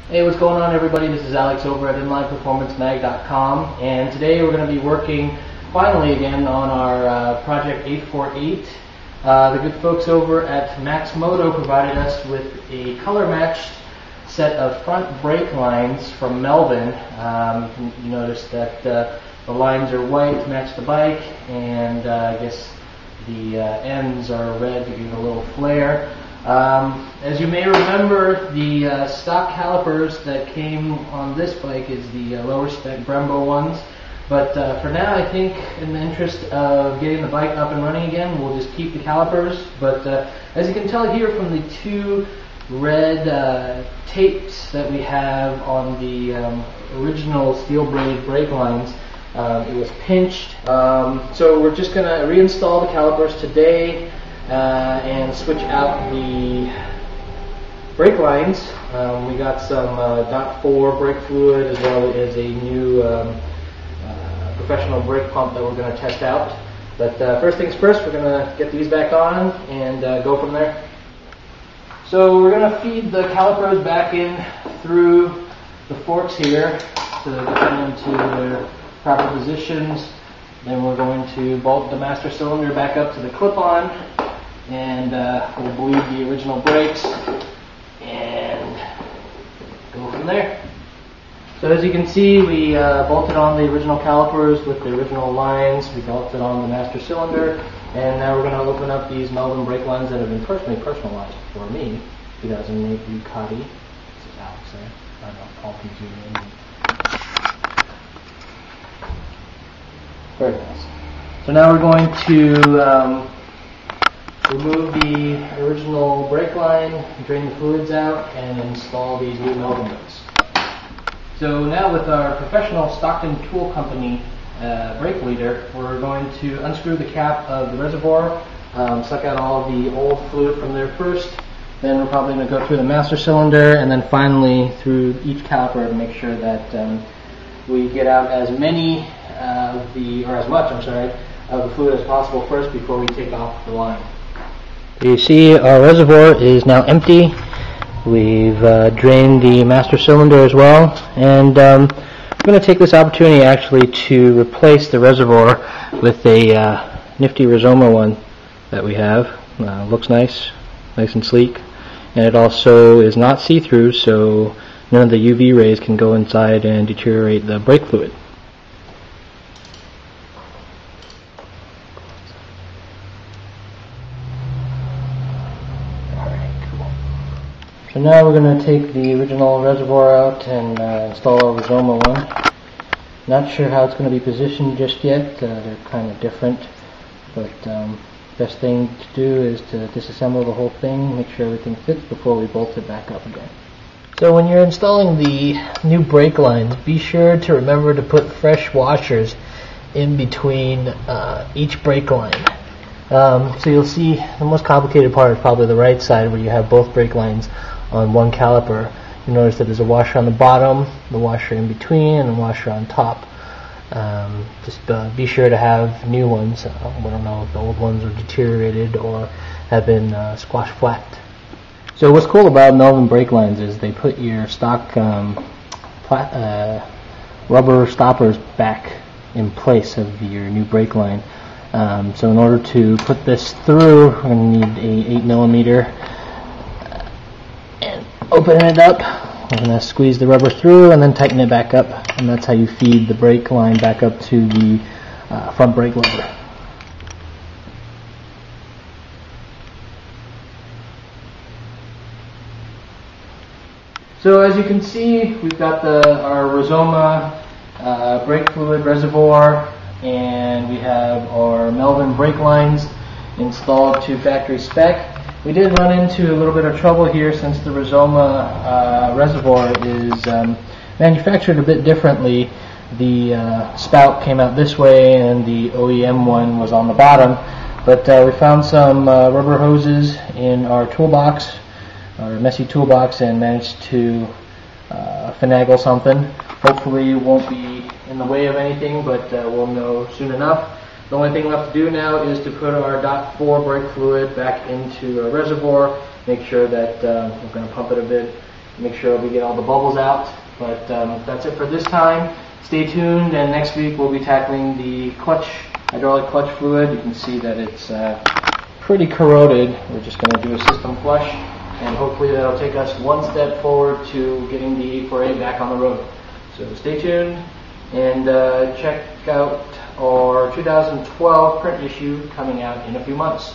Hey, what's going on, everybody? This is Alex over at InlinePerformanceMag.com, and today we're going to be working finally again on our Project 848. The good folks over at Maxmoto provided us with a color-matched set of front brake lines from Melvin. You notice that the lines are white to match the bike, and I guess the ends are red to give it a little flare. As you may remember, the stock calipers that came on this bike is the lower spec Brembo ones, but for now I think in the interest of getting the bike up and running again, we'll just keep the calipers. But as you can tell here from the two red tapes that we have on the original steel braid brake lines, it was pinched. So we're just going to reinstall the calipers today and switch out the brake lines. We got some .4 brake fluid as well as a new professional brake pump that we're going to test out. But first things first, we're going to get these back on and go from there. So we're going to feed the calipers back in through the forks here to get them into their proper positions. Then we're going to bolt the master cylinder back up to the clip-on, and we'll bleed the original brakes and go from there. So as you can see, we bolted on the original calipers with the original lines. We bolted on the master cylinder, and now we're going to open up these Melvin brake lines that have been personally personalized for me. 2008 Ducati. This is Alex there. I don't know if Paul can zoom in. Very nice. So now we're going to remove the original brake line, drain the fluids out, and install these new Melvin brakes. So now with our professional Stockton Tool Company brake bleeder, we're going to unscrew the cap of the reservoir, suck out all the old fluid from there first. Then we're probably going to go through the master cylinder, and then finally through each caliper to make sure that we get out as many of the fluid as possible first before we take off the line. You see our reservoir is now empty. We've drained the master cylinder as well, and I'm going to take this opportunity actually to replace the reservoir with a nifty Rizoma one that we have. Looks nice and sleek, and it also is not see-through, so none of the UV rays can go inside and deteriorate the brake fluid. So now we're going to take the original reservoir out and install a Rizoma one. Not sure how it's going to be positioned just yet. They're kind of different, but best thing to do is to disassemble the whole thing, make sure everything fits before we bolt it back up again. So when you're installing the new brake lines, be sure to remember to put fresh washers in between each brake line. So you'll see the most complicated part is probably the right side, where you have both brake lines on one caliper. You notice that there's a washer on the bottom, the washer in between, and a washer on top. Just be sure to have new ones. I don't know if the old ones are deteriorated or have been squashed flat. So what's cool about Melvin brake lines is they put your stock rubber stoppers back in place of your new brake line. So in order to put this through, we're going to need a 8mm, and open it up. We're going to squeeze the rubber through and then tighten it back up, and that's how you feed the brake line back up to the front brake lever. So as you can see, we've got our Rizoma brake fluid reservoir, and we have our Melvin brake lines installed to factory spec. We did run into a little bit of trouble here since the Rizoma reservoir is manufactured a bit differently. The spout came out this way and the OEM one was on the bottom, but we found some rubber hoses in our toolbox, our messy toolbox, and managed to finagle something. Hopefully it won't be in the way of anything, but we'll know soon enough. The only thing left to do now is to put our .4 brake fluid back into a reservoir, make sure that we're going to pump it a bit, make sure we get all the bubbles out. But that's it for this time. Stay tuned, and next week we'll be tackling the hydraulic clutch fluid. You can see that it's pretty corroded. We're just going to do a system flush, and hopefully that'll take us one step forward to getting the 848 back on the road. So stay tuned, and check out our 2012 print issue coming out in a few months.